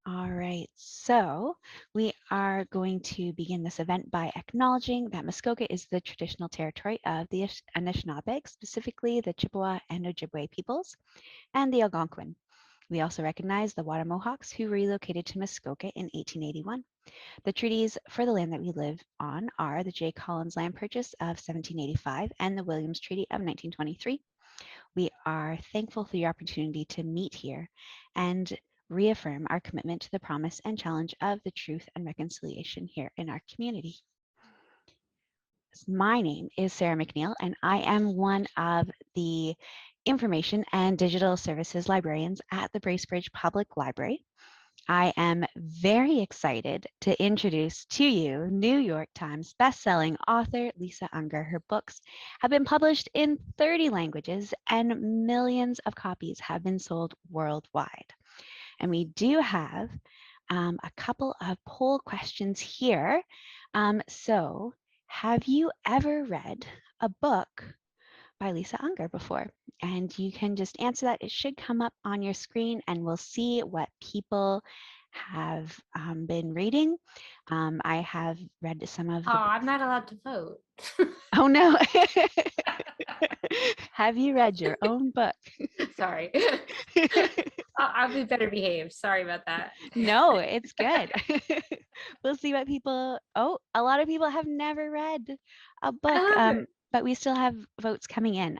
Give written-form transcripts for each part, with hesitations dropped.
All right, so we are going to begin this event by acknowledging that Muskoka is the traditional territory of the Anishinaabe, specifically the Chippewa and Ojibwe peoples, and the Algonquin. We also recognize the Wattamohawks who relocated to Muskoka in 1881. The treaties for the land that we live on are the J. Collins Land Purchase of 1785 and the Williams Treaty of 1923. We are thankful for the opportunity to meet here and reaffirm our commitment to the promise and challenge of the truth and reconciliation here in our community. My name is Sarah McNeil, and I am one of the Information and Digital Services Librarians at the Bracebridge Public Library. I am very excited to introduce to you New York Times bestselling author Lisa Unger. Her books have been published in 30 languages and millions of copies have been sold worldwide. And we do have a couple of poll questions here. So, have you ever read a book by Lisa Unger before? And you can just answer that. It should come up on your screen and we'll see what people have been reading. I have read some of Oh, the I'm books. not allowed to vote. Oh no. Have you read your own book? Sorry. I'll be better behaved. Sorry about that. No, it's good. We'll see what people, oh, a lot of people have never read a I book, love it. but we still have votes coming in.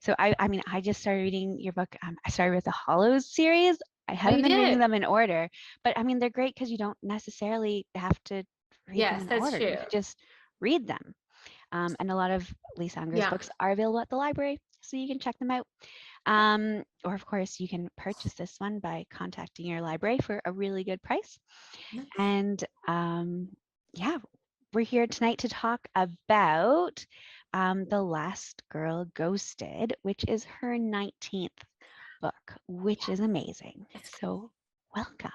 So I mean, I just started reading your book. I started with the Hollows series. I Oh, haven't you been reading did? them in order, but I mean, they're great because you don't necessarily have to read them Yes, in that's order. You true. could just read them. And a lot of Lisa Unger's Yeah. books are available at the library, so you can check them out. Or of course, you can purchase this one by contacting your library for a really good price. Nice. And yeah, we're here tonight to talk about The Last Girl Ghosted, which is her 19th book, which Yeah, is amazing. it's great. So welcome.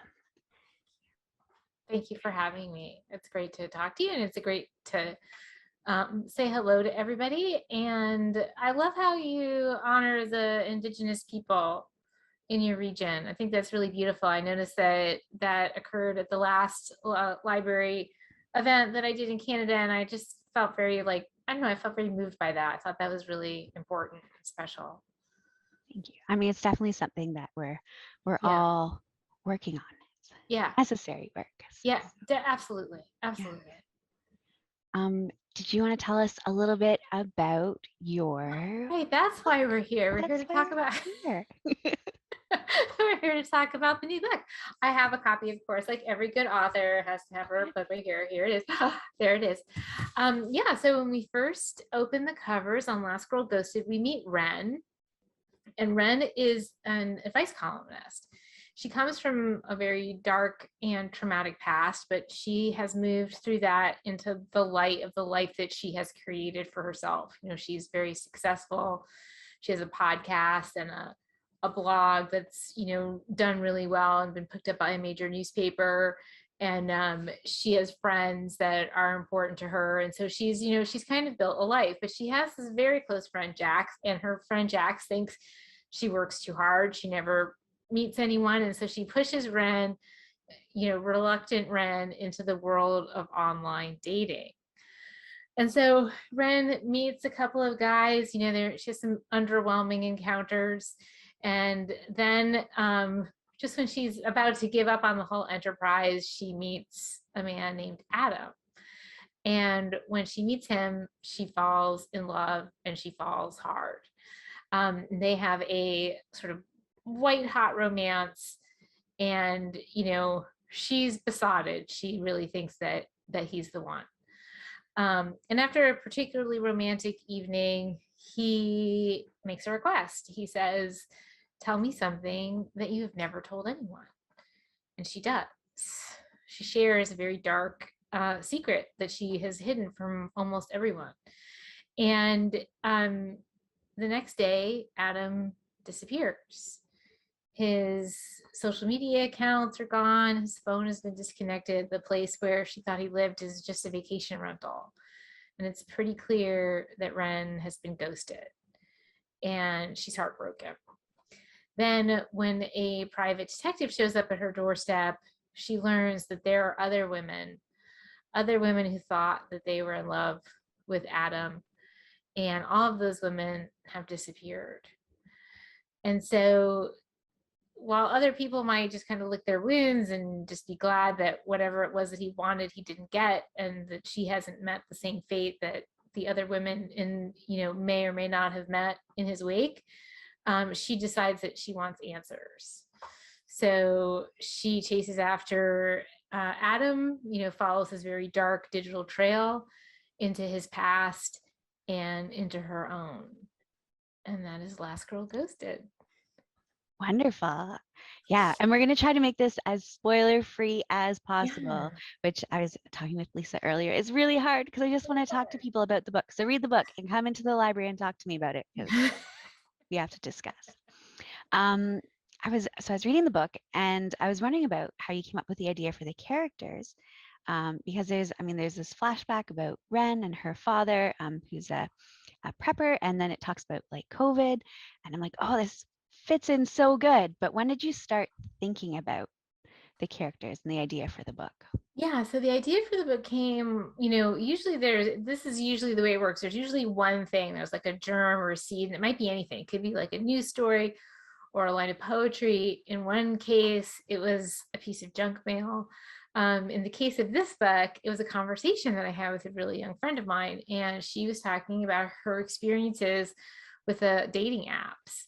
Thank you for having me. It's great to talk to you, and it's great to say hello to everybody. And I love how you honor the Indigenous people in your region. I think that's really beautiful. I noticed that that occurred at the last library event that I did in Canada, and I just felt very like I don't know. I felt very moved by that. I thought that was really important and special. Thank you. I mean, it's definitely something that we're Yeah, all working on. It's yeah, necessary work. yeah. Absolutely, Yeah. absolutely. Did you want to tell us a little bit about your Right, that's book? why we're here. We're here That's to why talk about. we're here. We're here to talk about the new book. I have a copy, of course, like every good author has to have her book right here. Here it is. There it is. Yeah, so when we first open the covers on Last Girl Ghosted, we meet Ren, and Ren is an advice columnist. She comes from a very dark and traumatic past, but she has moved through that into the light of the life that she has created for herself. You know, she's very successful. She has a podcast and a blog that's, you know, done really well and been picked up by a major newspaper. And she has friends that are important to her. And so she's, you know, she's kind of built a life, but she has this very close friend, Jax, and her friend Jax thinks she works too hard. She never meets anyone. And so she pushes Ren, you know, reluctant Ren, into the world of online dating. And so Ren meets a couple of guys, you know, she has some underwhelming encounters. And then just when she's about to give up on the whole enterprise, she meets a man named Adam. And when she meets him, she falls in love and she falls hard. They have a sort of white hot romance, and you know she's besotted. She really thinks that he's the one. And after a particularly romantic evening, he makes a request. He says, "Tell me something that you have never told anyone." And she does. She shares a very dark secret that she has hidden from almost everyone. And the next day, Adam disappears. His social media accounts are gone. His phone has been disconnected. The place where she thought he lived is just a vacation rental. And it's pretty clear that Ren has been ghosted. And she's heartbroken. Then, when a private detective shows up at her doorstep, she learns that there are other women who thought that they were in love with Adam, and all of those women have disappeared. And so, while other people might just kind of lick their wounds and just be glad that whatever it was that he wanted, he didn't get, and that she hasn't met the same fate that the other women in, may or may not have met in his wake, she decides that she wants answers. So she chases after Adam, follows his very dark digital trail into his past and into her own. And that is Last Girl Ghosted. Wonderful. Yeah. And we're going to try to make this as spoiler free as possible, Yeah. which I was talking with Lisa earlier. It's really hard because I just want to talk to people about the book. So read the book and come into the library and talk to me about it because we have to discuss. Um, I was reading the book and I was wondering about how you came up with the idea for the characters. Because there's this flashback about Ren and her father, who's a prepper, and then it talks about like COVID, and I'm like, oh, this fits in so good. But when did you start thinking about the characters and the idea for the book? Yeah, so the idea for the book came, usually this is usually the way it works. There's usually one thing, there's like a germ or a seed, and it might be anything. It could be like a news story or a line of poetry. In one case, it was a piece of junk mail. In the case of this book, it was a conversation that I had with a really young friend of mine, and she was talking about her experiences with the dating apps.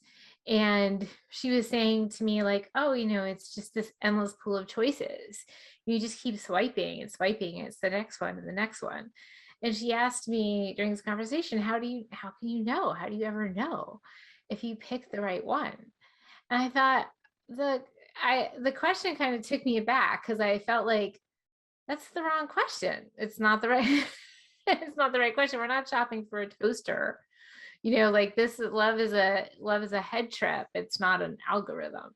And she was saying to me, like, oh, it's just this endless pool of choices. You just keep swiping and swiping, and it's the next one and the next one. And she asked me during this conversation, how can you know? How do you ever know if you pick the right one? And I thought the question kind of took me aback because I felt like that's the wrong question. It's not the right it's not the right question. We're not shopping for a toaster. Like this love is a head trip. It's not an algorithm.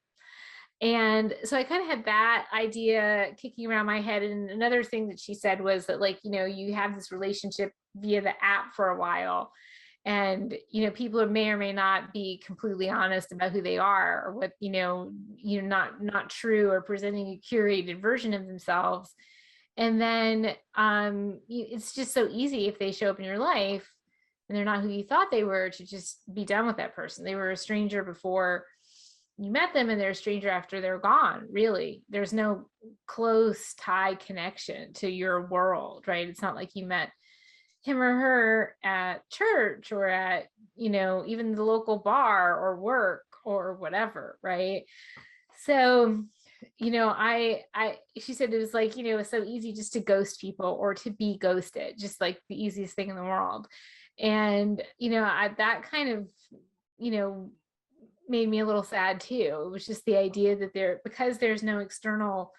And so I kind of had that idea kicking around my head. And another thing that she said was that, like, you have this relationship via the app for a while, and people may or may not be completely honest about who they are, or what, not true, or presenting a curated version of themselves. And then it's just so easy, if they show up in your life and they're not who you thought they were, to just be done with that person. They were a stranger before you met them, and they're a stranger after they're gone. Really, there's no close tie connection to your world, right? It's not like you met him or her at church, or at even the local bar or work or whatever, right? So I she said it was like, it's so easy just to ghost people or to be ghosted, just like the easiest thing in the world. And that kind of you know made me a little sad too. It was just the idea that because there's no external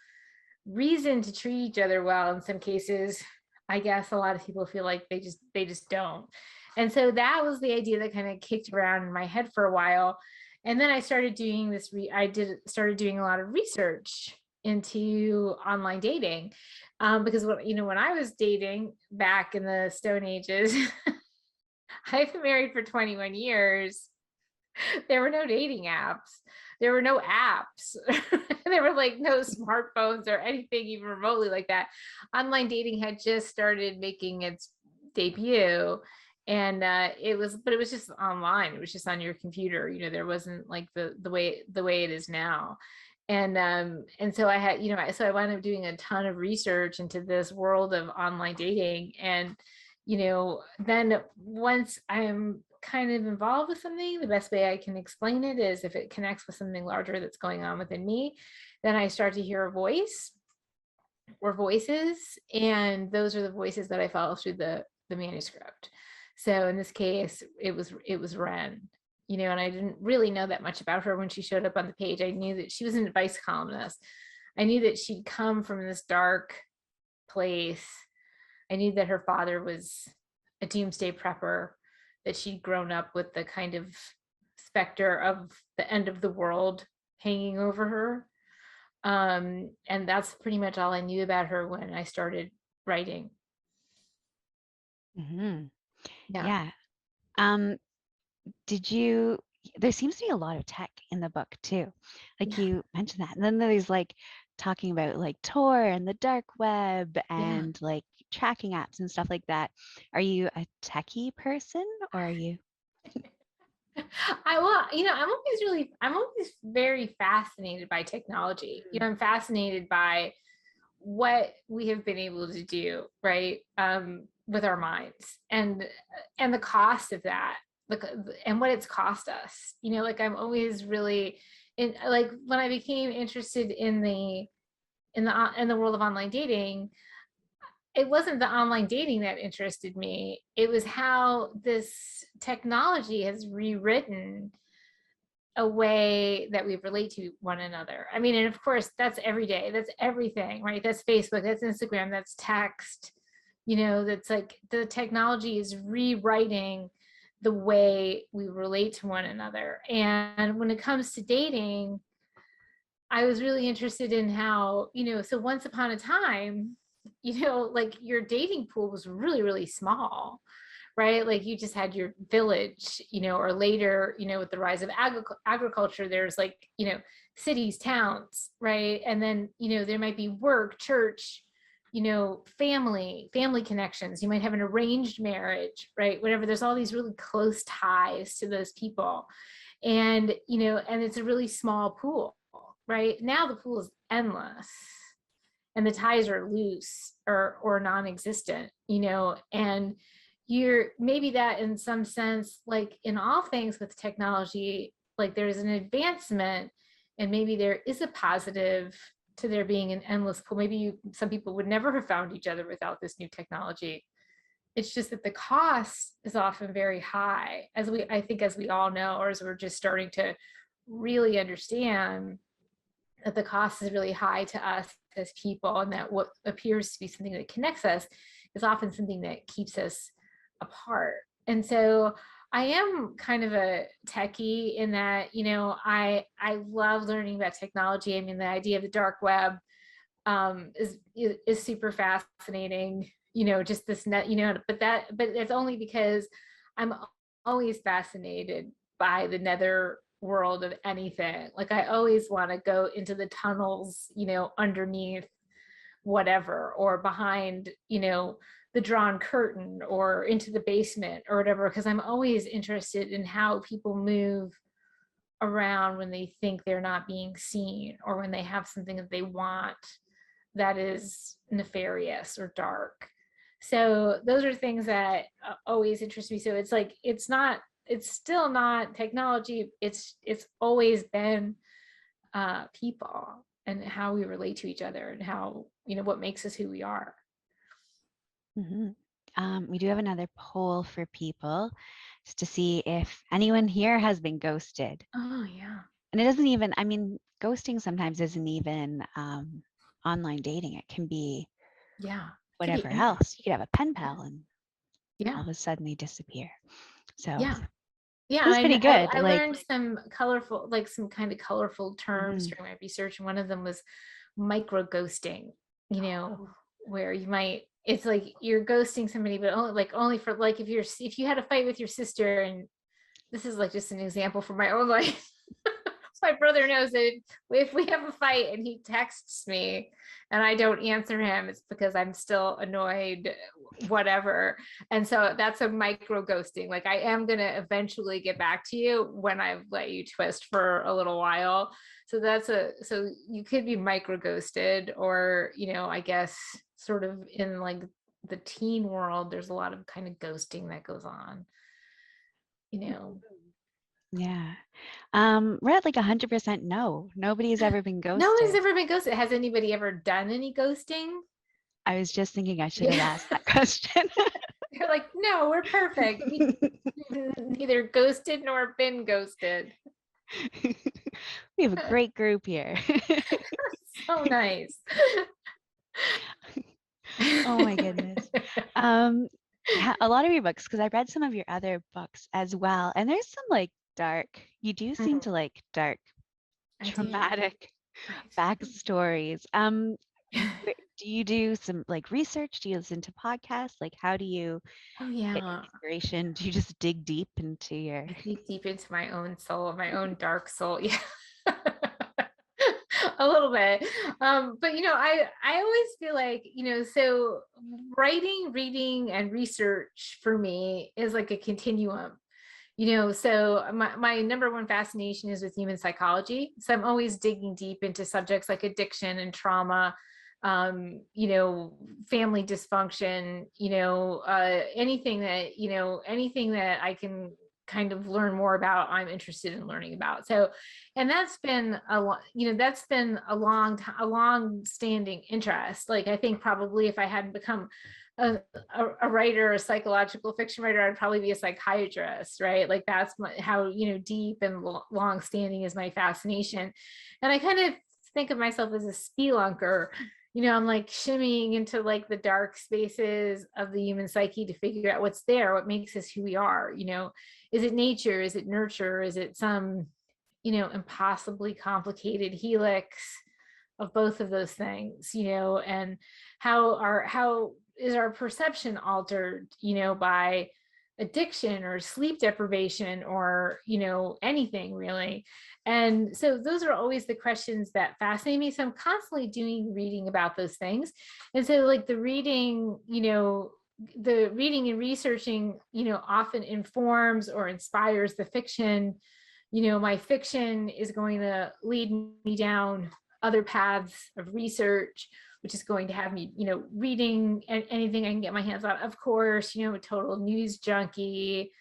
reason to treat each other well in some cases. I guess a lot of people feel like they just don't. And so that was the idea that kind of kicked around in my head for a while. And then I started doing started doing a lot of research into online dating, because when I was dating back in the Stone Ages, I've been married for 21 years. There were no dating apps. There were no apps. There were like no smartphones or anything even remotely like that. Online dating had just started making its debut. And but it was just online. It was just on your computer. There wasn't like the way it is now. And so I had, so I wound up doing a ton of research into this world of online dating. And then once I'm kind of involved with something, the best way I can explain it is if it connects with something larger that's going on within me, then I start to hear a voice or voices, and those are the voices that I follow through the manuscript. So in this case, it was Ren. And I didn't really know that much about her when she showed up on the page. I knew that she was an advice columnist. I knew that she'd come from this dark place. I knew that her father was a doomsday prepper, that she'd grown up with the kind of specter of the end of the world hanging over her. And that's pretty much all I knew about her when I started writing. Hmm. Yeah. Yeah. Um, did you? there seems to be a lot of tech in the book too. Like Yeah. you mentioned that. And then there's like talking about like Tor and the dark web Yeah. and like tracking apps and stuff like that. Are you a techie person or are you? I'm always very fascinated by technology. I'm fascinated by what we have been able to do, right? With our minds and the cost of that, like, and what it's cost us. Like I'm always really in, like when I became interested in the world of online dating, it wasn't the online dating that interested me. It was how this technology has rewritten a way that we relate to one another. I mean, and of course, that's every day. That's everything, right? That's Facebook, that's Instagram, that's text. That's like the technology is rewriting the way we relate to one another. And when it comes to dating, I was really interested in how, so once upon a time, like your dating pool was really, really small, right? Like you just had your village, or later, with the rise of agriculture, there's like, cities, towns, right? And then, there might be work, church, family connections. You might have an arranged marriage, right? Whatever. There's all these really close ties to those people. And it's a really small pool, right? Now the pool is endless and the ties are loose or non-existent, and you're maybe that in some sense, like in all things with technology, like there's an advancement and maybe there is a positive to there being an endless pool. Maybe some people would never have found each other without this new technology. It's just that the cost is often very high, I think, as we all know, or as we're just starting to really understand that the cost is really high to us as people, and that what appears to be something that connects us is often something that keeps us apart. And so I am kind of a techie in that, I love learning about technology. I mean, the idea of the dark web is super fascinating. Just this net. But it's only because I'm always fascinated by the nether world of anything. Like I always want to go into the tunnels, underneath whatever, or behind, the drawn curtain, or into the basement or whatever, because I'm always interested in how people move around when they think they're not being seen, or when they have something that they want that is nefarious or dark. So those are things that always interest me. So it's like it's still not technology. It's always been people and how we relate to each other, and how, what makes us who we are. Hmm. We do have another poll for people just to see if anyone here has been ghosted. Oh yeah. And it doesn't even, I mean, ghosting sometimes isn't even online dating. It can be Yeah. Could whatever be any. else. You could have a pen pal and Yeah. all of a sudden they disappear. So Yeah. Yeah, that's pretty good. I Like, learned some colorful, like some kind of colorful terms mhm. during my research. And one of them was micro ghosting, Oh, where you might, it's like you're ghosting somebody, but only for like if you had a fight with your sister, and this is like just an example from my own life. My brother knows that if we have a fight and he texts me and I don't answer him, it's because I'm still annoyed, whatever. And so that's a micro ghosting. Like I am going to eventually get back to you when I've let you twist for a little while. So you could be micro ghosted, or, I guess sort of in like the teen world, there's a lot of kind of ghosting that goes on, you know. yeah. We're at like 100% no. Nobody's ever been No one's ghosted. ever been ghosted. Has anybody ever done any ghosting? I was just thinking I should have Yeah. asked that question. They're like, no, we're perfect. We neither ghosted nor been ghosted. We have a great group here. So nice. Oh my goodness. Um, yeah, a lot of your books, because I read some of your other books as well, and there's some like dark, you do seem to like dark, I do. traumatic I do. backstories. Do you do some like research? Do you listen to podcasts? Like, how do you Oh get yeah. inspiration? Do you just dig deep into your? I dig deep into my own soul, my own dark soul. Yeah. A little bit. But I always feel like, so writing, reading, and research for me is like a continuum. So my number one fascination is with human psychology. So I'm always digging deep into subjects like addiction and trauma, family dysfunction, anything that I can kind of learn more about, I'm interested in learning about. So, and that's been a long time, a long standing interest. Like, I think probably if I hadn't become a, a writer, a psychological fiction writer, I'd probably be a psychiatrist, right? Like that's how, deep and long standing is my fascination. And I kind of think of myself as a spelunker. I'm like shimmying into like the dark spaces of the human psyche to figure out what's there, what makes us who we are. Is it nature? Is it nurture? Is it some, impossibly complicated helix of both of those things, and how is our perception altered, by addiction or sleep deprivation or, anything really. And so those are always the questions that fascinate me. So I'm constantly doing reading about those things. And so like the reading and researching, often informs or inspires the fiction. My fiction is going to lead me down other paths of research, which is going to have me, reading anything I can get my hands on. Of course, a total news junkie,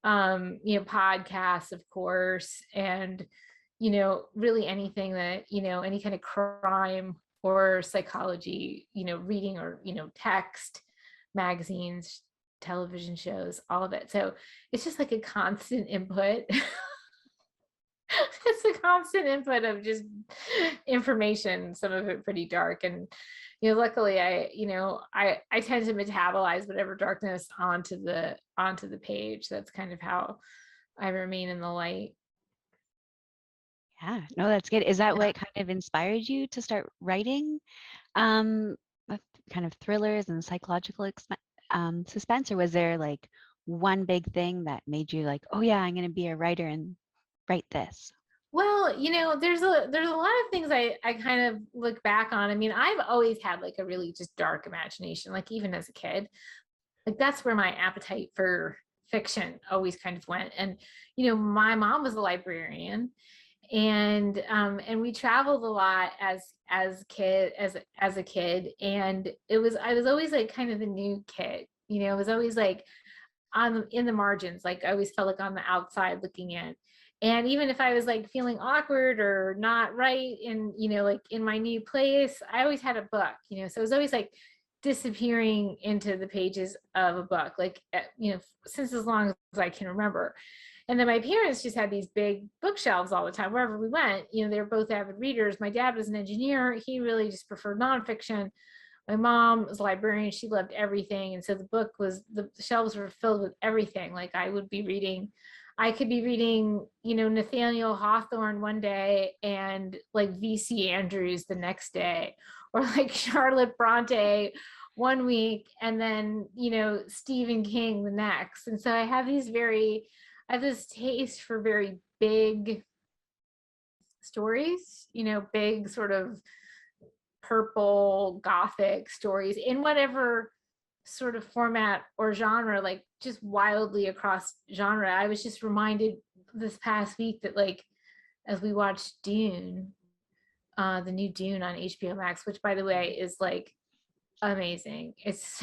podcasts, of course, and, really anything that, any kind of crime or psychology, reading or, text, magazines, television shows, all of it. So it's just like a constant input. It's a constant input of just information, some of it pretty dark. And luckily I tend to metabolize whatever darkness onto the page. That's kind of how I remain in the light. Yeah, no, that's good. Is that Yeah. what kind of inspired you to start writing um, kind of thrillers and psychological suspense, or was there like one big thing that made you like, oh yeah, I'm going to be a writer and write this? Well, there's a lot of things I kind of look back on. I mean, I've always had like a really just dark imagination, like even as a kid. Like that's where my appetite for fiction always kind of went. And my mom was a librarian, and we traveled a lot as a kid, and I was always like kind of the new kid. It was always like in the margins. Like I always felt like on the outside looking in. And even if I was like feeling awkward or not right in, like in my new place, I always had a book, so it was always like disappearing into the pages of a book, like, since as long as I can remember. And then my parents just had these big bookshelves all the time, wherever we went. They were both avid readers. My dad was an engineer. He really just preferred nonfiction. My mom was a librarian. She loved everything. And so the shelves were filled with everything. Like I could be reading, Nathaniel Hawthorne one day and like V.C. Andrews the next day, or like Charlotte Bronte one week and then, Stephen King the next. And so I have this taste for very big stories, big sort of purple gothic stories in whatever sort of format or genre, like just wildly across genre. I was just reminded this past week that like as we watched Dune, the new Dune on HBO Max, which by the way is like amazing. It's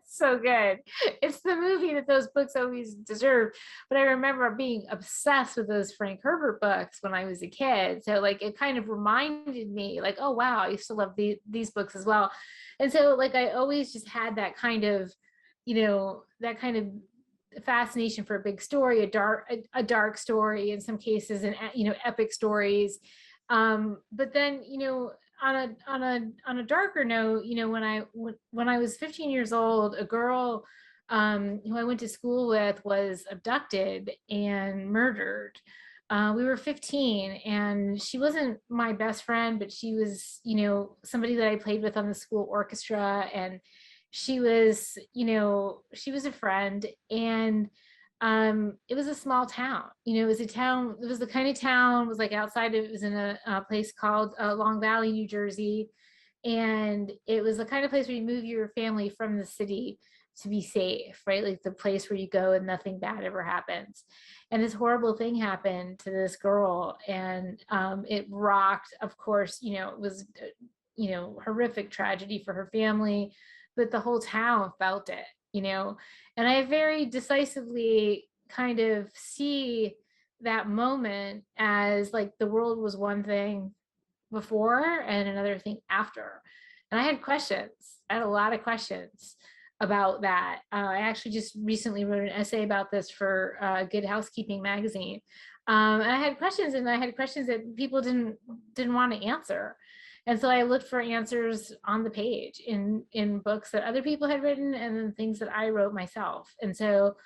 so good. It's the movie that those books always deserve. But I remember being obsessed with those Frank Herbert books when I was a kid. So like it kind of reminded me like, oh wow, I used to love these books as well. And so like I always just had that kind of fascination for a big story, a dark story in some cases, and epic stories. But then on a darker note, when I was 15 years old, a girl who I went to school with was abducted and murdered. We were 15, and she wasn't my best friend, but she was, somebody that I played with on the school orchestra. And she was, she was a friend. And it was a small town. It was a town, it was the kind of town, it was like outside of, it was in a place called Long Valley, New Jersey. And it was the kind of place where you move your family from the city to be safe, right? Like the place where you go and nothing bad ever happens. And this horrible thing happened to this girl, and it rocked. Of course, it was, horrific tragedy for her family, but the whole town felt it. And I very decisively kind of see that moment as like the world was one thing before and another thing after. And I had questions. I had a lot of questions about that. I actually just recently wrote an essay about this for Good Housekeeping magazine. And I had questions, and I had questions that people didn't want to answer. And so I looked for answers on the page in books that other people had written, and then things that I wrote myself. And so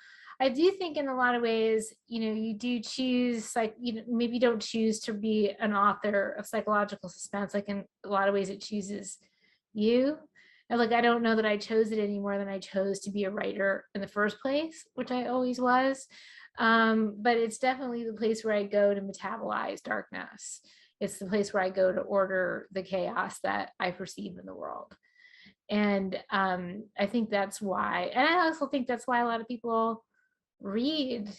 I do think in a lot of ways, you do choose, like, maybe you don't choose to be an author of psychological suspense. Like in a lot of ways it chooses you. And like, I don't know that I chose it any more than I chose to be a writer in the first place, which I always was. But it's definitely the place where I go to metabolize darkness. It's the place where I go to order the chaos that I perceive in the world. And I think that's why, and I also think that's why a lot of people read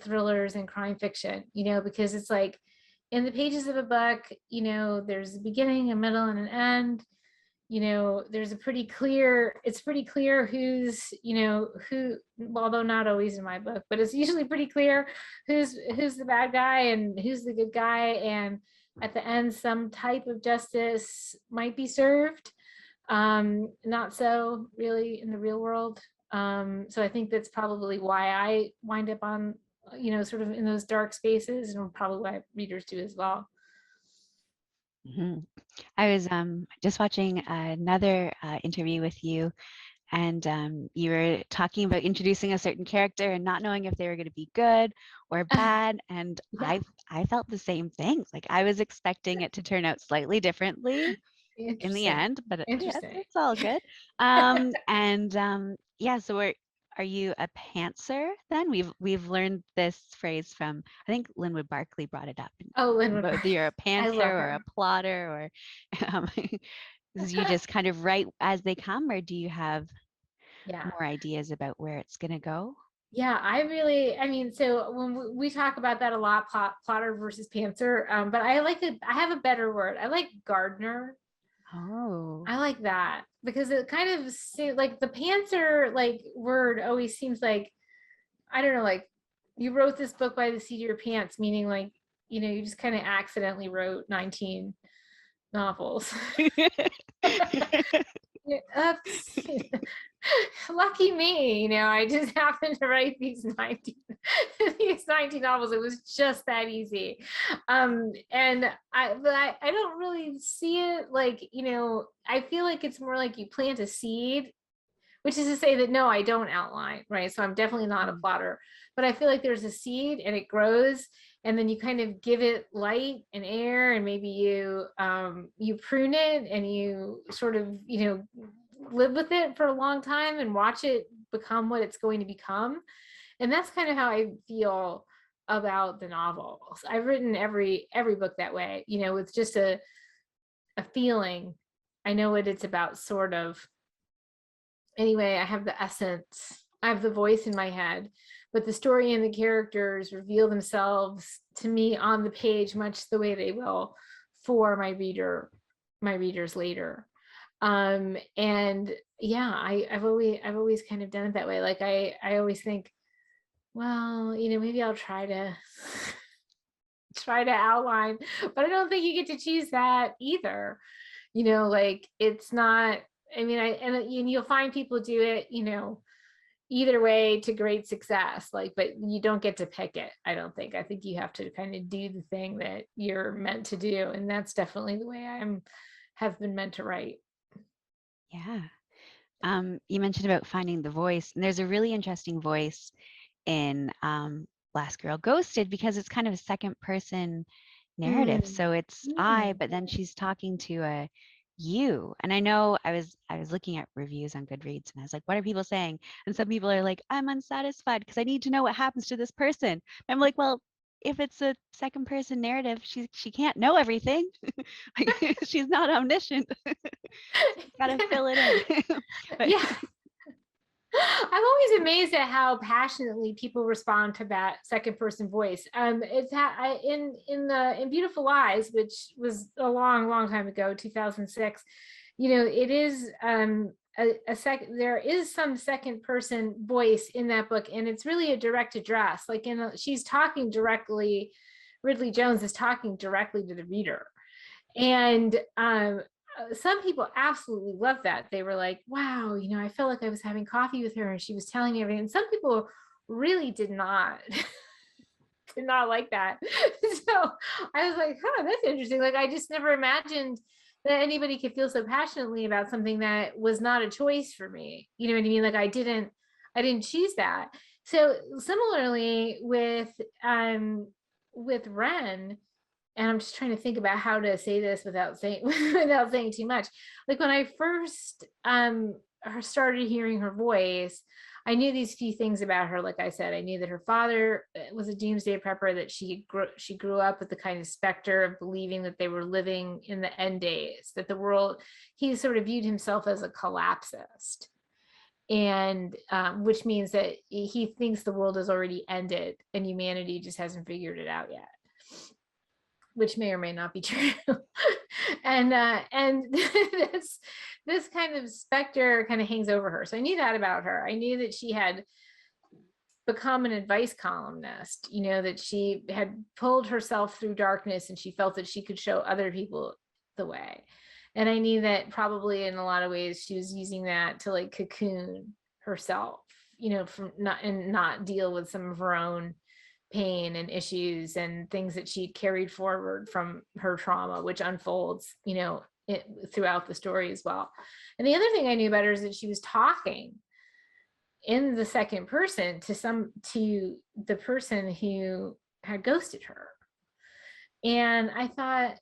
thrillers and crime fiction, because it's like in the pages of a book, there's a beginning, a middle, and an end. There's it's pretty clear who, although not always in my book, but it's usually pretty clear who's the bad guy and who's the good guy. And at the end, some type of justice might be served. Not so really in the real world. So I think that's probably why I wind up on, sort of in those dark spaces, and probably why readers do as well. Mhm. I was just watching another interview with you, and you were talking about introducing a certain character and not knowing if they were going to be good or bad. And Yeah, I felt the same thing. Like I was expecting it to turn out slightly differently in the interesting. end, but yeah, Interesting. it's all good. And yeah, so are you a pantser then? We've learned this phrase from, I think Linwood Barclay brought it up Oh, Linwood about Park. you're a I pantser love or a her. plotter, or you just kind of write as they come, or do you have Yeah. more ideas about where it's going to go? Yeah, I mean, so when we talk about that a lot, plotter versus pantser, but I have a better word. I like gardener. Oh. I like that because it kind of like the pantser like word always seems like, I don't know, like you wrote this book by the seat of your pants, meaning like, you just kind of accidentally wrote 19 novels. Yeah, that's lucky me, I just happened to write these 19 these 19 novels. It was just that easy. And I don't really see it like, I feel like it's more like you plant a seed, which is to say that no, I don't outline, right? So I'm definitely not a Mm. plotter, but I feel like there's a seed and it grows, and then you kind of give it light and air, and maybe you prune it, and you sort of live with it for a long time and watch it become what it's going to become. And that's kind of how I feel about the novels. I've written every book that way, with just a feeling. I know what it's about, sort of. Anyway, I have the essence, I have the voice in my head, but the story and the characters reveal themselves to me on the page, much the way they will for my readers later. And yeah, I've always kind of done it that way. Like I always think, well, maybe I'll try to try to outline, but I don't think you get to choose that either. Like it's not, I mean, and you'll find people do it, either way to great success. Like, but you don't get to pick it, I don't think. I think you have to kind of do the thing that you're meant to do. And that's definitely the way have been meant to write. Yeah. You mentioned about finding the voice, and there's a really interesting voice in Last Girl Ghosted because it's kind of a second person narrative. Mm, So it's I, mm. but then she's talking to a you. And I know I was looking at reviews on Goodreads and I was like, what are people saying? And some people are like, I'm unsatisfied because I need to know what happens to this person. And I'm like, well, if it's a second person narrative, she can't know everything. Like, she's not omniscient. She's got to fill it in. But Yeah. I'm always amazed at how passionately people respond to that second person voice. In Beautiful Lies, which was a long time ago, 2006. It is there is some second person voice in that book, and it's really a direct address. She's talking directly. Ridley Jones is talking directly to the reader, and some people absolutely loved that. They were like, wow, I felt like I was having coffee with her and she was telling me everything. And some people really did not did not like that. So I was like, huh, that's interesting. Like, I just never imagined that anybody could feel so passionately about something that was not a choice for me. You know what I mean? Like, I didn't choose that. So similarly with Ren, and I'm just trying to think about how to say this without saying without saying too much. Like, when I first started hearing her voice, I knew these few things about her. Like I said, I knew that her father was a doomsday prepper, that she grew up with the kind of specter of believing that they were living in the end days, that the world, he sort of viewed himself as a collapsist, and which means that he thinks the world has already ended and humanity just hasn't figured it out yet, which may or may not be true. And this kind of specter kind of hangs over her. So I knew that about her. I knew that she had become an advice columnist, that she had pulled herself through darkness and she felt that she could show other people the way. And I knew that probably in a lot of ways she was using that to like cocoon herself, from not deal with some of her own pain and issues and things that she carried forward from her trauma, which unfolds, throughout the story as well. And the other thing I knew about her is that she was talking in the second person to the person who had ghosted her. And I thought,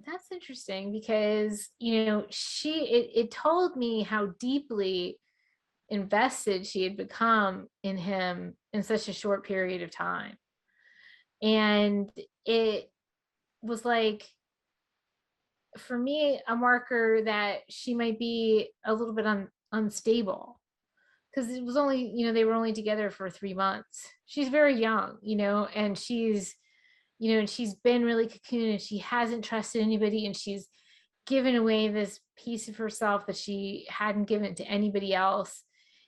that's interesting because, it told me how deeply invested she had become in him in such a short period of time. And it was like, for me, a marker that she might be a little bit unstable, because it was only, they were only together for 3 months. She's very young, and she's been really cocooned and she hasn't trusted anybody, and she's given away this piece of herself that she hadn't given to anybody else.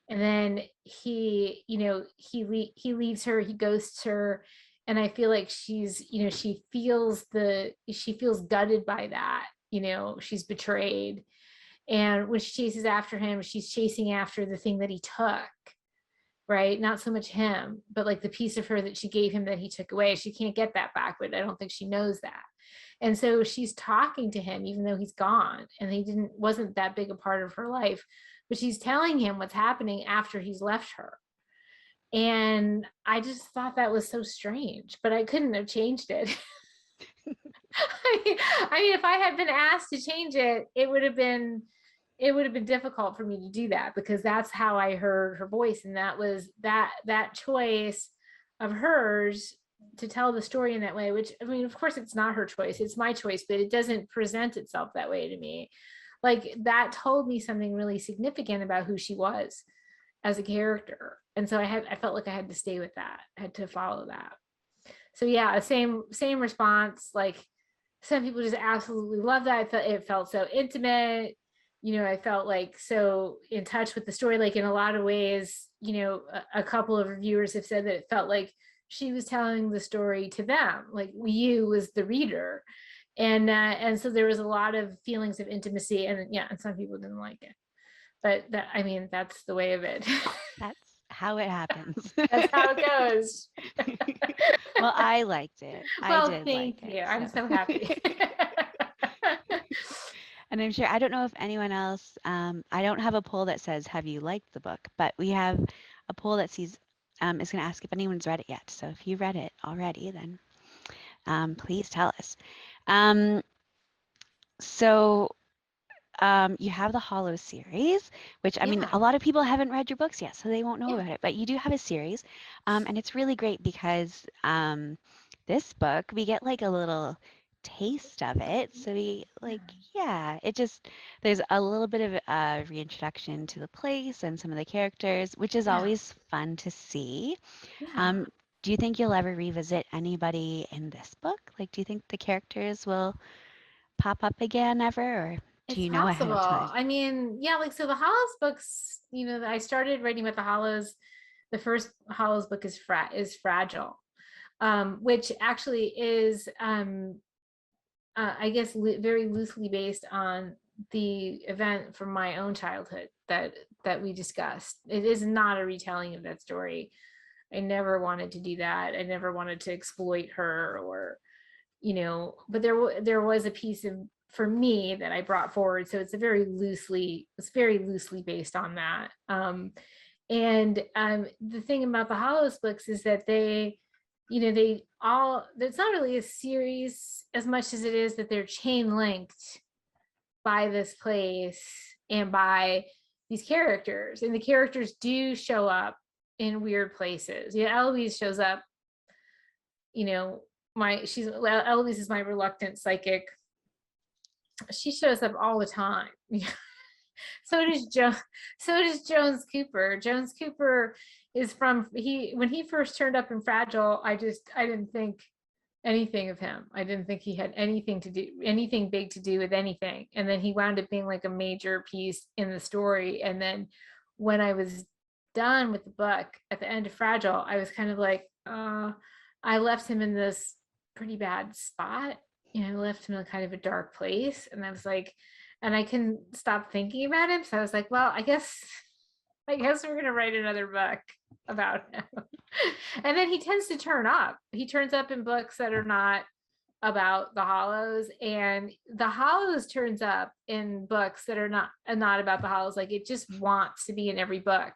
And then he leaves her, he ghosts her, and I feel like she feels gutted by that. She's betrayed, and when she chases after him, she's chasing after the thing that he took, right? Not so much him, but like the piece of her that she gave him that he took away. She can't get that back, but I don't think she knows that. And so she's talking to him even though he's gone and he wasn't that big a part of her life, but she's telling him what's happening after he's left her. And I just thought that was so strange, but I couldn't have changed it. I mean, if I had been asked to change it, it would have been difficult for me to do that, because that's how I heard her voice, and that was that choice of hers to tell the story in that way. Which, I mean, of course, it's not her choice; it's my choice, but it doesn't present itself that way to me. Like, that told me something really significant about who she was as a character, and so I felt like I had to stay with that. I had to follow that. So yeah, same response. Like, some people just absolutely love that. It felt so intimate. I felt like so in touch with the story. Like, in a lot of ways, a couple of reviewers have said that it felt like she was telling the story to them, like you was the reader. And so there was a lot of feelings of intimacy, and yeah, and some people didn't like it, but that, I mean, that's the way of it. that's how it happens. That's how it goes. Well, I liked it. I Well, did like thank it. you. I'm So, so happy. and I'm sure, I don't know if anyone else, I don't have a poll that says, have you liked the book? But we have a poll that says, is going to ask if anyone's read it yet. So if you read it already, then please tell us. Um, so you have the Hollow series, which I mean, Yeah. a lot of people haven't read your books yet, so they won't know Yeah. about it. But you do have a series, and it's really great because this book we get like a little taste of it. So we like, yeah, it just there's a little bit of a reintroduction to the place and some of the characters, which is Yeah. always fun to see. Yeah. Um, do you think you'll ever revisit anybody in this book? Like, do you think the characters will pop up again ever, or do It's you know ahead possible. of time? I mean, yeah, like so the Hollows books, I started writing about the Hollows. The first Hollows book is Fragile, which actually is I guess very loosely based on the event from my own childhood that we discussed. It is not a retelling of that story. I never wanted to do that. I never wanted to exploit her or but there was a piece of for me that I brought forward. So it's very loosely based on that. And the thing about the Hollows books is that they all, it's not really a series as much as it is that they're chain linked by this place and by these characters. And the characters do show up in weird places. Yeah, Eloise shows up, you know, Eloise is my reluctant psychic. She shows up all the time. So does Joe. So does Jones Cooper. Jones Cooper is from he when he first turned up in Fragile. I didn't think anything of him. I didn't think he had anything big to do with anything. And then he wound up being like a major piece in the story. And then when I was done with the book at the end of Fragile, I was kind of like, I left him in this pretty bad spot. I left him in kind of a dark place. And I was like, and I couldn't stop thinking about him. So I was like, well, I guess we're gonna write another book about him. And then he tends to turn up. He turns up in books that are not about the Hollows, and the Hollows turns up in books that are not about the Hollows. Like it just wants to be in every book.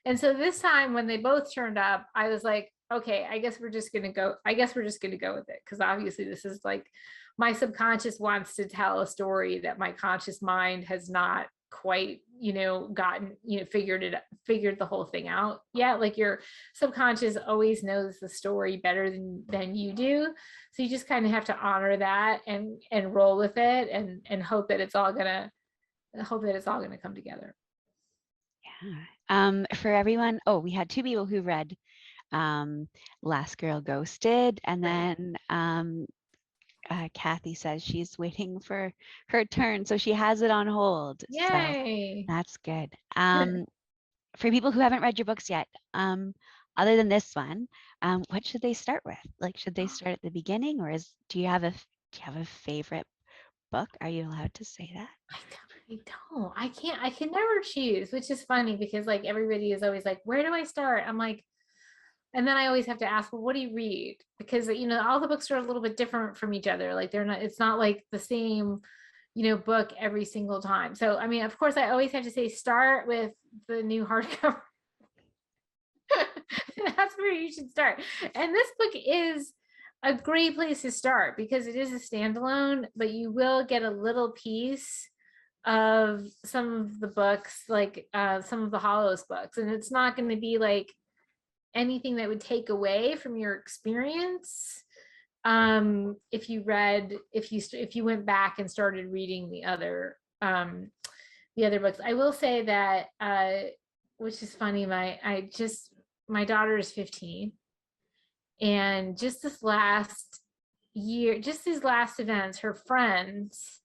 And so this time when they both turned up, I was like, okay, I guess we're just gonna go. I guess we're just gonna go with it because obviously this is like my subconscious wants to tell a story that my conscious mind has not quite gotten figured the whole thing out yet. Like your subconscious always knows the story better than you do, so you just kind of have to honor that and roll with it and hope that it's all gonna come together. Yeah. For everyone, oh, we had two people who read um, Last Girl Ghosted, and Right. then Kathy says she's waiting for her turn, so she has it on hold. So Yay. that's good. For people who haven't read your books yet, other than this one, what should they start with? Like, should they start at the beginning, or do you have a favorite book? Are you allowed to say that? I can't, I can never choose, which is funny because like everybody is always like, where do I start? I'm like, and then I always have to ask, well, what do you read? Because all the books are a little bit different from each other. Like it's not like the same, book every single time. So I mean, of course, I always have to say start with the new hardcover. That's where you should start. And this book is a great place to start because it is a standalone, but you will get a little piece of some of the books, like some of the Hollows books. And it's not going to be like anything that would take away from your experience if you went back and started reading the other books. I will say that which is funny, my daughter is 15, and just this last year, just these last events, her friends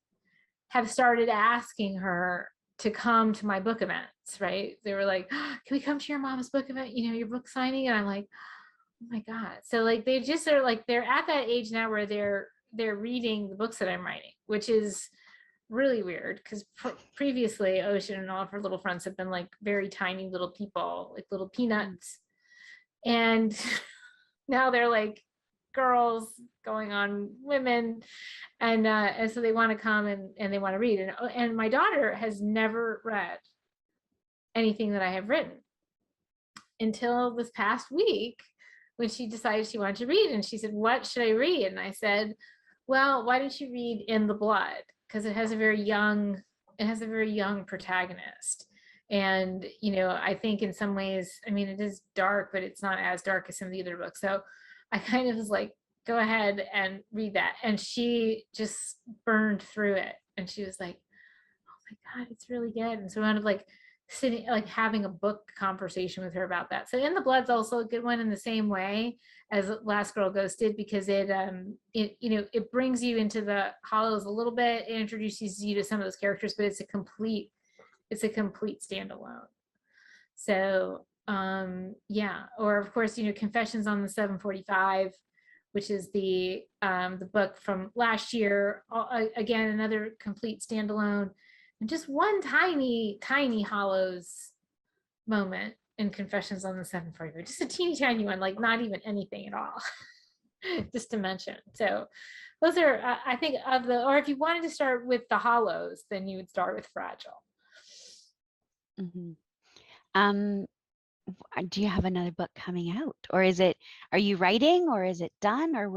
have started asking her to come to my book events, right? They were like, oh, can we come to your mom's book event, your book signing? And I'm like, oh my God. So like they just are like, they're at that age now where they're reading the books that I'm writing, which is really weird because previously Ocean and all of her little friends have been like very tiny little people, like little Mm. peanuts. And now they're like girls going on women, and so they want to come and they want to read, and my daughter has never read anything that I have written. until this past week when she decided she wanted to read. And she said, "What should I read?" And I said, "Well, why don't you read In the Blood? Because it has a very young protagonist. And, I think in some ways, I mean, it is dark, but it's not as dark as some of the other books. So I kind of was like, go ahead and read that." And she just burned through it. And she was like, "Oh my God, it's really good." And so I wound up like sitting, like having a book conversation with her about that. So In the Blood's also a good one in the same way as Last Girl Ghosted, because it brings you into the Hollows a little bit. It introduces you to some of those characters, but it's a complete standalone. So yeah. Or of course, Confessions on the 745, which is the book from last year. Again, another complete standalone, and just one tiny, tiny Hollows moment in Confessions on the 745. Just a teeny tiny one, like not even anything at all, just to mention. So those are, I think, or if you wanted to start with the Hollows, then you would start with Fragile. Mm-hmm. Um, do you have another book coming out, or are you writing, or is it done, or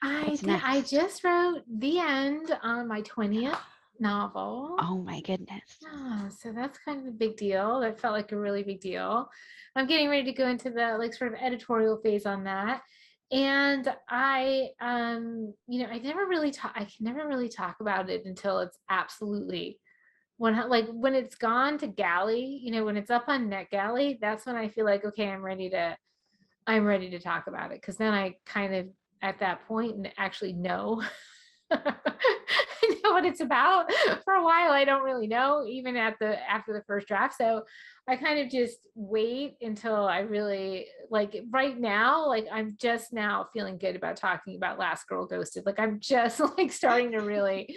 I what's did. I next? just wrote the end on my 20th novel. Oh my goodness. Oh, so that's kind of a big deal. That felt like a really big deal. I'm getting ready to go into the like sort of editorial phase on that. And I can never really talk about it until it's absolutely like when it's gone to galley, when it's up on NetGalley, that's when I feel like, okay, I'm ready to talk about it. Cause then I kind of at that point actually know I know what it's about. For a while, I don't really know, even after the first draft. So I kind of just wait until I really like right now, like I'm just now feeling good about talking about Last Girl Ghosted. Like I'm just like starting to really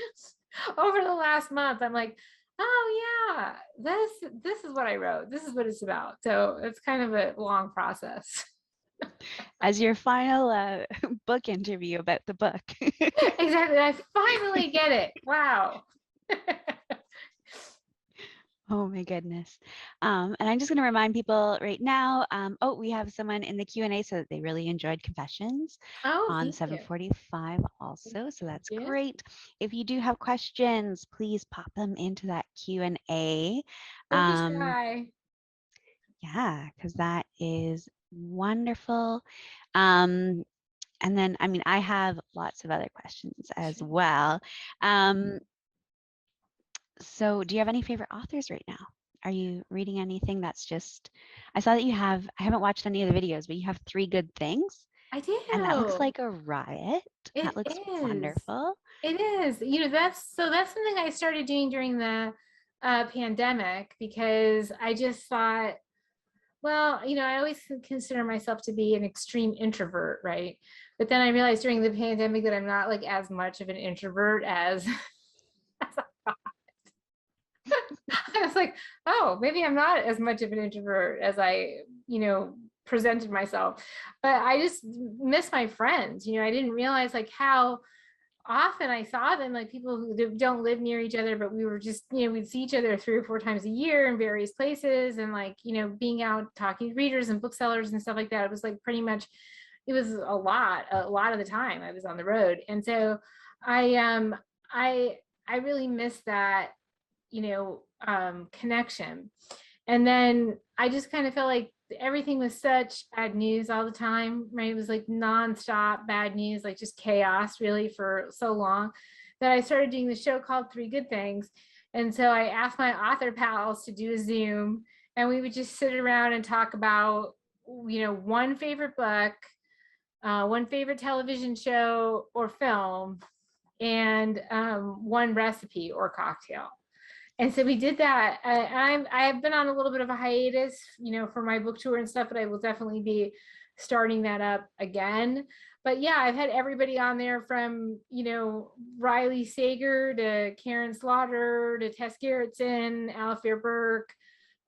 over the last month, I'm like, oh yeah, this is what I wrote. This is what it's about. So it's kind of a long process. As your final book interview about the book. Exactly. I finally get it. Wow. Oh my goodness. And I'm just going to remind people right now, we have someone in the Q&A so that they really enjoyed Confessions Oh, on thank you. 745 also. So that's Yeah. great. If you do have questions, please pop them into that Q&A. Don't be shy. Yeah, because that is wonderful. Um, and then, I mean, I have lots of other questions as Sure. well. So do you have any favorite authors right now? Are you reading anything that's just, I saw that I haven't watched any of the videos, but you have Three Good Things, I and that looks do. like a riot. That It looks is. wonderful. It is. That's something I started doing during the pandemic because I just thought, well, I always consider myself to be an extreme introvert, right? But then I realized during the pandemic that I'm not like as much of an introvert as, as I was like, oh, maybe I'm not as much of an introvert as I, presented myself. But I just miss my friends. I didn't realize like how often I saw them, like people who don't live near each other, but we were just, we'd see each other 3 or 4 times a year in various places. And like, being out talking to readers and booksellers and stuff like that. It was like pretty much, it was a lot of the time I was on the road. And so I, I, I really miss that, connection. And then I just kind of felt like everything was such bad news all the time, right? It was like nonstop bad news, like just chaos really for so long that I started doing the show called Three Good Things. And so I asked my author pals to do a Zoom, and we would just sit around and talk about, one favorite book, one favorite television show or film, and one recipe or cocktail. And so we did that. I've been on a little bit of a hiatus, for my book tour and stuff, but I will definitely be starting that up again. But yeah, I've had everybody on there from, Riley Sager to Karen Slaughter to Tess Gerritsen, Alafair Burke,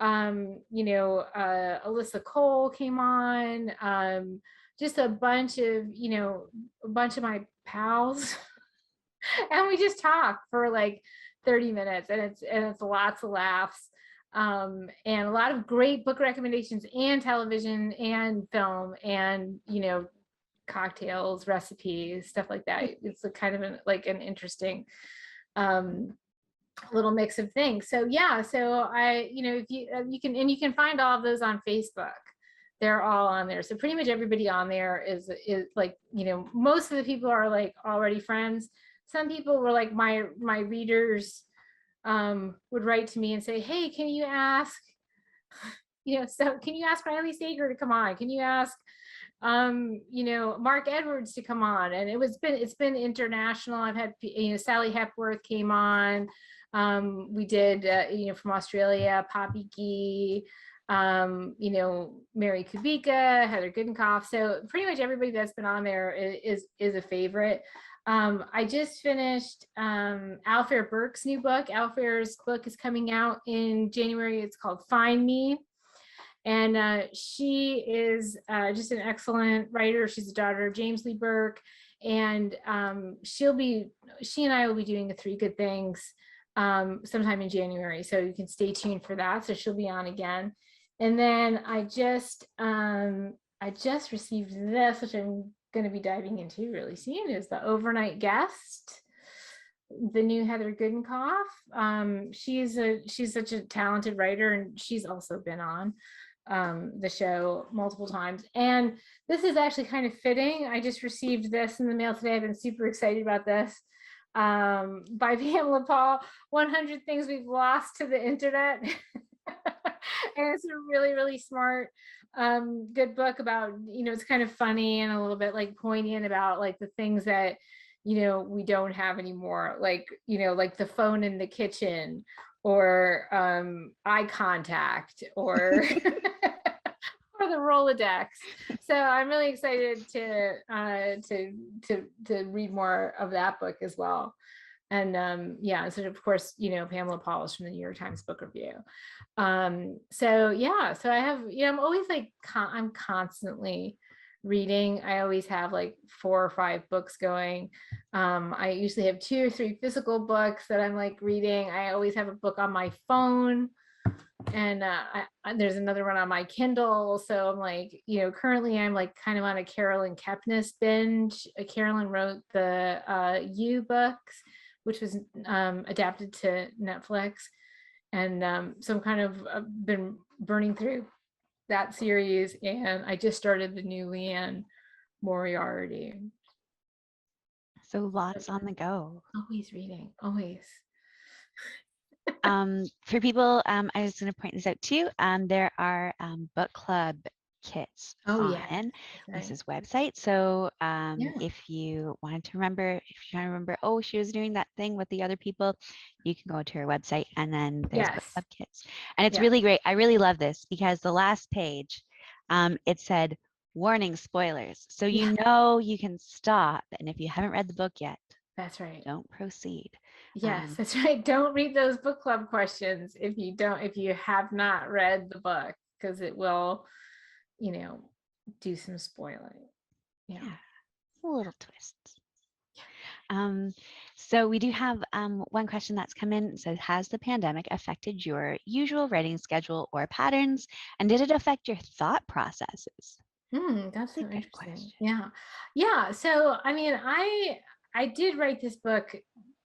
Alyssa Cole came on, just a bunch of my pals. And we just talk for like 30 minutes, and it's lots of laughs. And a lot of great book recommendations and television and film and, cocktails, recipes, stuff like that. It's a kind of an interesting um, little mix of things. So yeah, so if you can find all of those on Facebook. They're all on there. So pretty much everybody on there is like, most of the people are like already friends. Some people were like my readers would write to me and say, hey, can you ask, so can you ask Riley Sager to come on? Can you ask Mark Edwards to come on? And it's been international. I've had, Sally Hepworth came on. We did, from Australia, Poppy Gee, Mary Kubica, Heather Goodenkoff. So pretty much everybody that's been on there is a favorite. I just finished Al Fair Burke's new book. Al Fair's book is coming out in January. It's called Find Me. And she is just an excellent writer. She's the daughter of James Lee Burke. And she and I will be doing the Three Good Things sometime in January. So you can stay tuned for that. So she'll be on again. And then I just received this, which I'm going to be diving into really soon, is The Overnight Guest, the new Heather Goodenkoff. She's such a talented writer, and she's also been on the show multiple times. And this is actually kind of fitting. I just received this in the mail today. I've been super excited about this. By Pamela Paul, 100 Things We've Lost to the Internet. And it's a really, really smart, good book about, it's kind of funny and a little bit like poignant about like the things that, we don't have anymore, like, like the phone in the kitchen, or eye contact, or or the Rolodex. So I'm really excited to read more of that book as well. And yeah, so of course, Pamela Paul is from the New York Times Book Review. So yeah, so I have, I'm always like, I'm constantly reading. I always have like 4 or 5 books going. I usually have 2 or 3 physical books that I'm like reading. I always have a book on my phone, and there's another one on my Kindle. So I'm like, currently I'm like kind of on a Carolyn Kepnes binge. Carolyn wrote the You books, which was adapted to Netflix. And so I'm kind of been burning through that series, and I just started the new Leanne Moriarty. So lots on the go. Always reading, always. For people, I was going to point this out too. There are book club kits on Lisa's website. So if you wanted to remember, if you're trying to remember, oh, she was doing that thing with the other people, you can go to her website, and then there's book club kits. And it's really great. I really love this because the last page, it said, warning, spoilers. So you know you can stop. And if you haven't read the book yet, that's right, don't proceed. Yes, that's right. Don't read those book club questions if you have not read the book, because it will, do some spoiling. Yeah, little twists. So we do have one question that's come in. It says, has the pandemic affected your usual writing schedule or patterns? And did it affect your thought processes? That's a good question. Yeah. So, I mean, I did write this book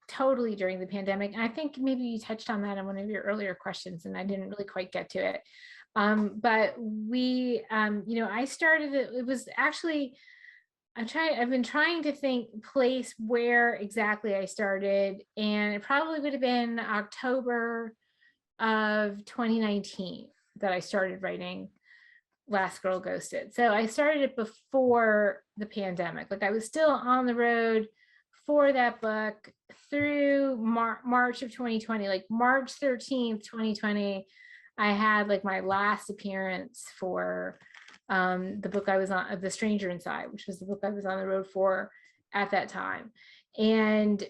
totally during the pandemic. I think maybe you touched on that in one of your earlier questions, and I didn't really quite get to it. But we, I started it was actually, I've been trying to think place where exactly I started, and it probably would have been October of 2019 that I started writing Last Girl Ghosted. So I started it before the pandemic. Like I was still on the road for that book through March of 2020, like March 13th, 2020. I had like my last appearance for the book I was on, The Stranger Inside, which was the book I was on the road for at that time. And,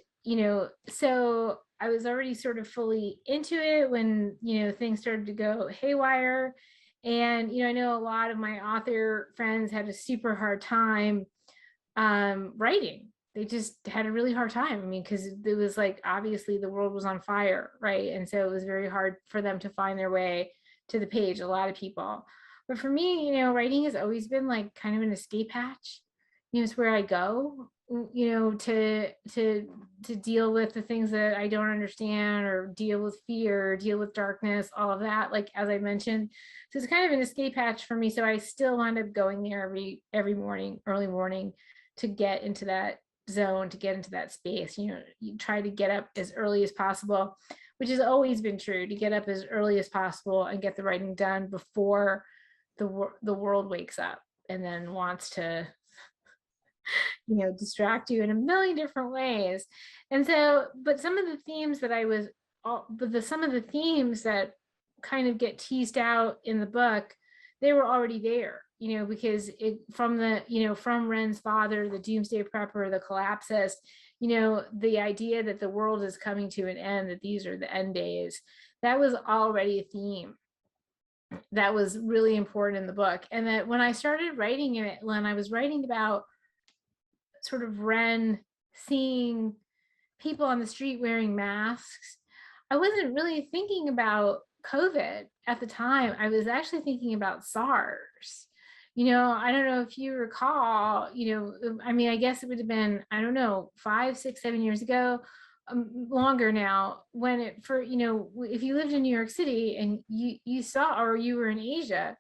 so I was already sort of fully into it when, things started to go haywire. And, I know a lot of my author friends had a super hard time writing they just had a really hard time. I mean, because it was like obviously the world was on fire, right? And so it was very hard for them to find their way to the page, a lot of people. But for me, writing has always been like kind of an escape hatch. It's where I go, to deal with the things that I don't understand, or deal with fear, deal with darkness, all of that, like as I mentioned. So it's kind of an escape hatch for me. So I still wind up going there every morning, early morning, to get into that zone, to get into that space. You try to get up as early as possible, which has always been true, to get up as early as possible and get the writing done before the world wakes up and then wants to distract you in a million different ways. And so, but some of the themes that I was but some of the themes that kind of get teased out in the book, they were already there, because from Ren's father, the doomsday prepper, the collapsist, the idea that the world is coming to an end, that these are the end days, that was already a theme that was really important in the book. And that when I started writing it, when I was writing about sort of Ren seeing people on the street wearing masks, I wasn't really thinking about COVID at the time. I was actually thinking about SARS. I don't know if you recall, I mean, I guess it would have been, I don't know, 5, 6, 7 years ago, longer now, when if you lived in New York City and you saw, or you were in Asia,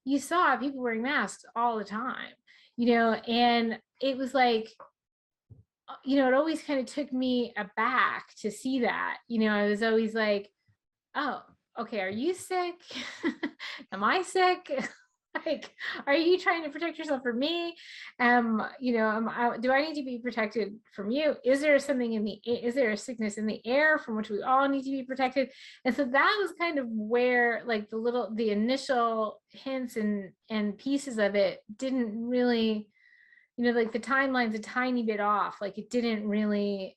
you saw people wearing masks all the time, and it was like, it always kind of took me aback to see that. I was always like, oh, okay, are you sick? Am I sick? Like, are you trying to protect yourself from me? Do I need to be protected from you? Is there is there a sickness in the air from which we all need to be protected? And so that was kind of where, like, the initial hints and pieces of it didn't really, like the timeline's a tiny bit off, like it didn't really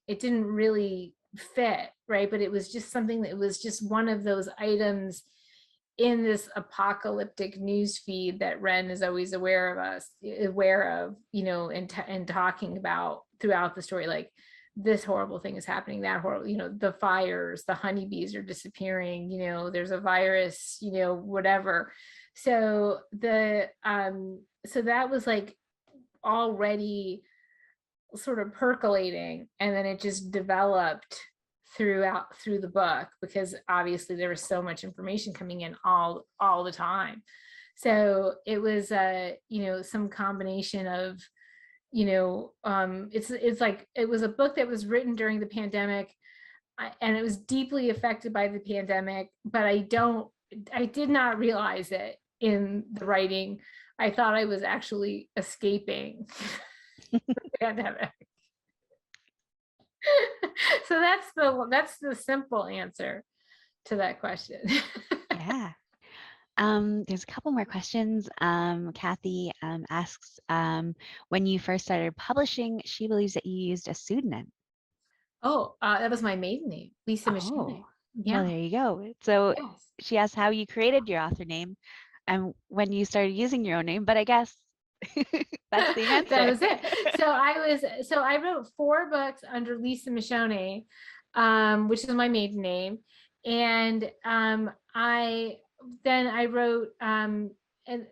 fit, right? But it was just something that was just one of those items in this apocalyptic news feed that Ren is always aware of, and talking about throughout the story, like, this horrible thing is happening, that horrible, the fires, the honeybees are disappearing, there's a virus, whatever. So so that was like already sort of percolating, and then it just developed through the book, because obviously there was so much information coming in all the time. So it was some combination of, it's like, it was a book that was written during the pandemic, and it was deeply affected by the pandemic, but I did not realize it in the writing. I thought I was actually escaping the pandemic. So that's the simple answer to that question. Yeah. There's a couple more questions. Kathy asks, when you first started publishing, she believes that you used a pseudonym. Oh, that was my maiden name, Lisa Michonne. Oh, well, Yeah. there you go. So Yes. she asked how you created your author name and when you started using your own name, but I guess that's the That answer. was it. So I wrote 4 books under Lisa Michonne, which is my maiden name. And I wrote and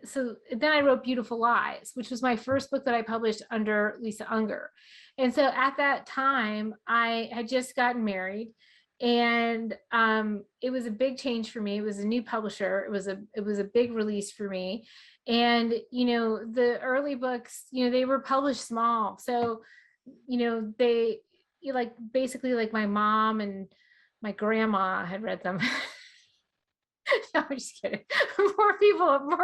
so then I wrote Beautiful Lies, which was my first book that I published under Lisa Unger. And so at that time, I had just gotten married, and it was a big change for me. It was a new publisher. It was a big release for me. And the early books, they were published small, so they, like, basically, like, my mom and my grandma had read them. No, I'm just kidding. More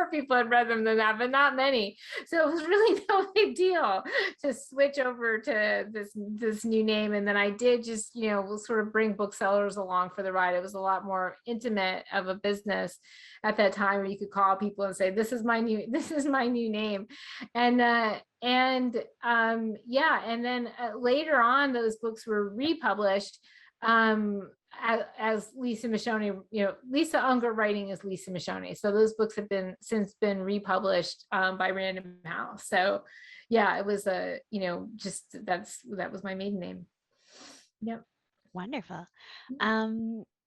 people had read them than that, but not many. So it was really no big deal to switch over to this new name. And then I did just, sort of bring booksellers along for the ride. It was a lot more intimate of a business at that time, where you could call people and say, this is my new name. Yeah. And then later on, those books were republished as Lisa Michonne. Lisa Unger writing is Lisa Michonne. So those books have since been republished by Random House. So yeah, it was just that was my maiden name. Yep. Wonderful.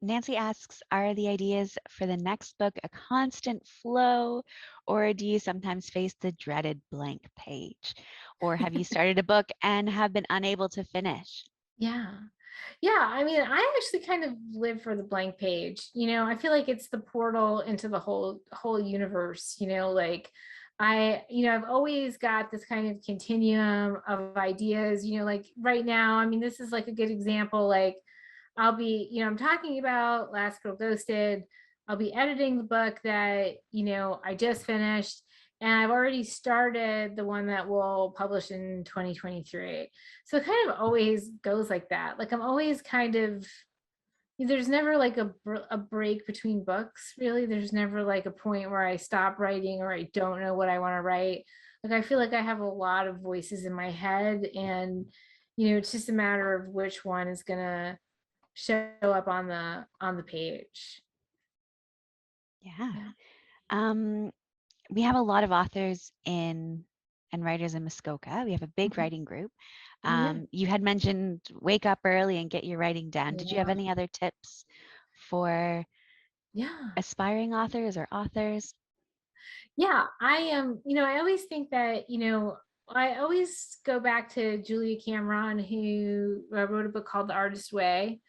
Nancy asks, are the ideas for the next book a constant flow, or do you sometimes face the dreaded blank page? Or have you started a book and have been unable to finish? Yeah. Yeah, I mean, I actually kind of live for the blank page. I feel like it's the portal into the whole universe, like I've always got this kind of continuum of ideas, like right now, I mean, this is like a good example. Like I'll be, I'm talking about Last Girl Ghosted. I'll be editing the book that, I just finished. And I've already started the one that will publish in 2023. So it kind of always goes like that. Like I'm always kind of, there's never like a break between books, really. There's never like a point where I stop writing or I don't know what I want to write. Like I feel like I have a lot of voices in my head, and it's just a matter of which one is gonna show up on the page. Yeah. Yeah. Um, we have a lot of authors in and writers in Muskoka. We have a big Mhm. writing group. Oh yeah. You had mentioned wake up early and get your writing done. Did you have Yeah. any other tips for Yeah. aspiring authors or authors? Yeah, I am, I always think that, I always go back to Julia Cameron, who wrote a book called The Artist Way,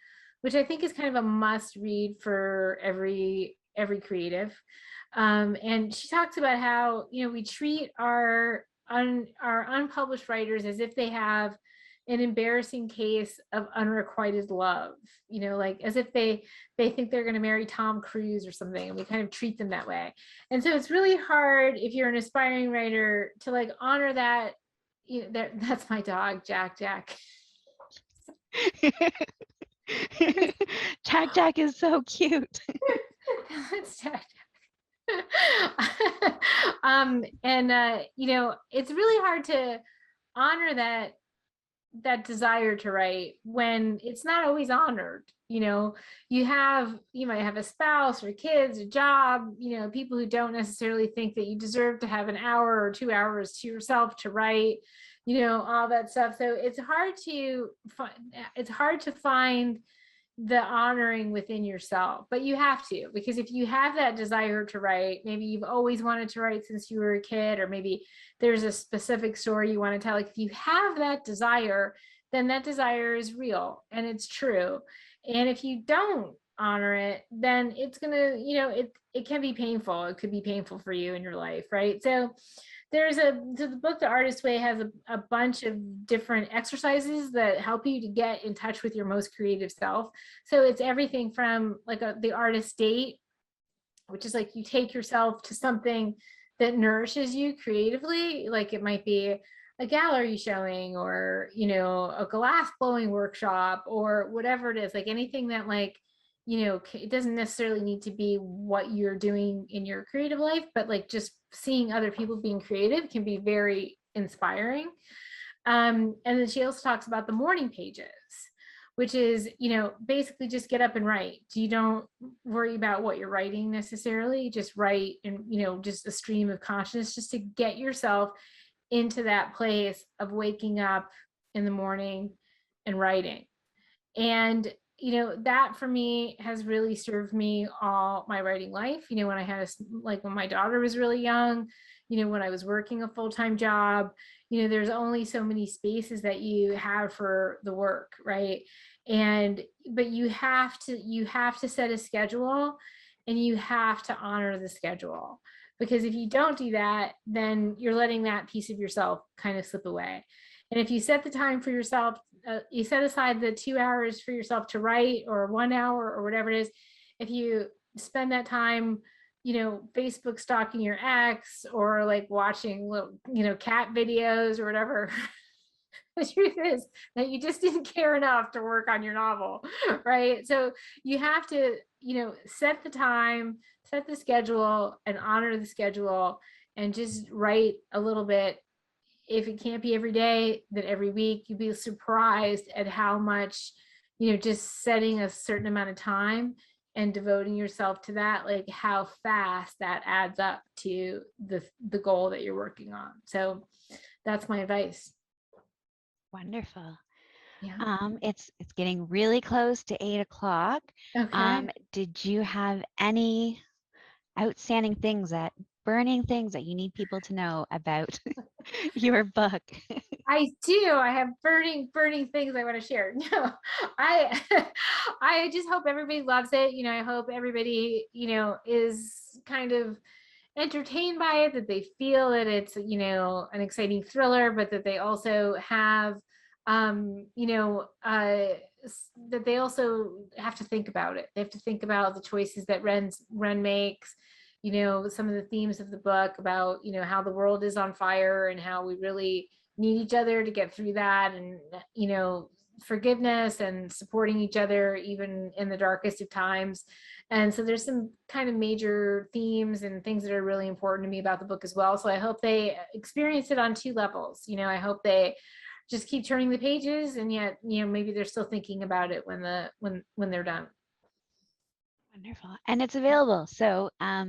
which I think is kind of a must read for every creative. And she talks about how, we treat our unpublished writers as if they have an embarrassing case of unrequited love, like as if they think they're going to marry Tom Cruise or something, and we kind of treat them that way. And so it's really hard if you're an aspiring writer to like honor that. That's my dog, Jack. Jack Jack is so cute. That's Jack. And it's really hard to honor that desire to write when it's not always honored. You might have a spouse or kids, a job, people who don't necessarily think that you deserve to have an hour or 2 hours to yourself to write, all that stuff. So it's hard to find the honoring within yourself, but you have to, because if you have that desire to write, maybe you've always wanted to write since you were a kid, or maybe there's a specific story you want to tell. Like if you have that desire, then that desire is real and it's true. And if you don't honor it, then it's gonna, it can be painful. It could be painful for you in your life, right? So the book The Artist Way has a bunch of different exercises that help you to get in touch with your most creative self. So it's everything from like the artist date, which is like you take yourself to something that nourishes you creatively. Like it might be a gallery showing, or a glass blowing workshop, or whatever it is. Like anything that like, it doesn't necessarily need to be what you're doing in your creative life, but like just seeing other people being creative can be very inspiring. And then she also talks about the morning pages, which is, basically just get up and write. You don't worry about what you're writing necessarily, just write, and, just a stream of consciousness, just to get yourself into that place of waking up in the morning and writing. And that for me has really served me all my writing life. When I had like when my daughter was really young, when I was working a full-time job, there's only so many spaces that you have for the work, right? But you have to set a schedule, and you have to honor the schedule, because if you don't do that, then you're letting that piece of yourself kind of slip away. And if you set the time for yourself, you set aside the 2 hours for yourself to write, or 1 hour, or whatever it is. If you spend that time, Facebook stalking your ex, or like watching little, cat videos or whatever, the truth is that you just didn't care enough to work on your novel, right? So you have to, set the time, set the schedule, and honor the schedule, and just write a little bit. If it can't be every day, then every week. You'd be surprised at how much, just setting a certain amount of time and devoting yourself to that, like how fast that adds up to the goal that you're working on. So That's my advice. Wonderful. Yeah. It's getting really close to 8 o'clock. Okay. Did you have any outstanding things burning things that you need people to know about your book? I do. I have burning things I want to share. No, I, I just hope everybody loves it. I hope everybody, is kind of entertained by it, that they feel that it's, an exciting thriller, but that they also have, um, you know, uh, that they also have to think about it. They have to think about the choices that Ren makes, some of the themes of the book about, how the world is on fire and how we really need each other to get through that, and forgiveness and supporting each other even in the darkest of times. And so there's some kind of major themes and things that are really important to me about the book as well. So I hope they experience it on two levels. I hope they just keep turning the pages, and yet maybe they're still thinking about it when they're done. Wonderful. And it's available. So Yeah.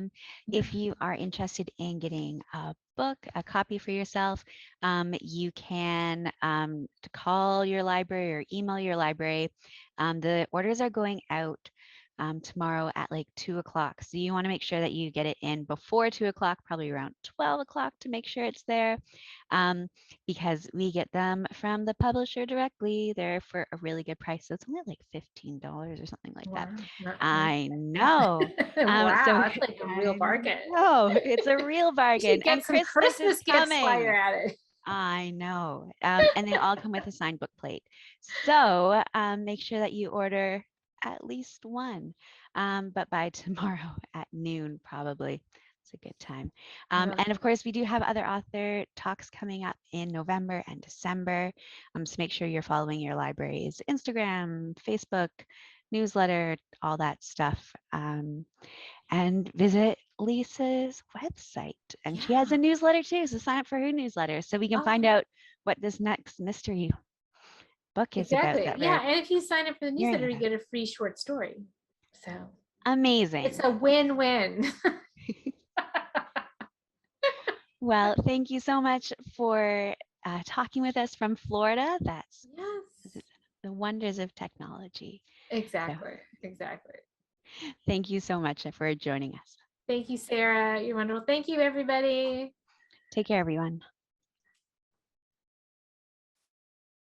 if you are interested in getting a book, a copy for yourself, you can call your library or email your library. The orders are going out tomorrow at like 2 o'clock. So you want to make sure that you get it in before 2 o'clock, probably around 12 o'clock to make sure it's there, um, because we get them from the publisher directly. They're for a really good price. So it's only like $15 or something like that. Wow. Not I know. So wow, that's like a real I bargain. know it's a real You should bargain, get and some Christmas is Christmas gifts while you're coming. at it. I know. And they all come with a signed book plate. So make sure that you order at least one, but by tomorrow at noon, probably. It's a good time. Okay. And of course, we do have other author talks coming up in November and December. So make sure you're following your library's Instagram, Facebook, newsletter, all that stuff. And visit Lisa's website. And she has Yeah. a newsletter too. So sign up for her newsletter so we can Oh, find out what this next mystery book is about exactly. that we're Yeah. And if you sign up for the hearing newsletter, you about. get a free short story. So it's Amazing. a win-win. Well, thank you so much for talking with us from Florida. That's Yes. the wonders of technology. So Exactly. Exactly. thank you so much for joining us. Thank you, Sarah. You're wonderful. Thank you, everybody. Take care, everyone.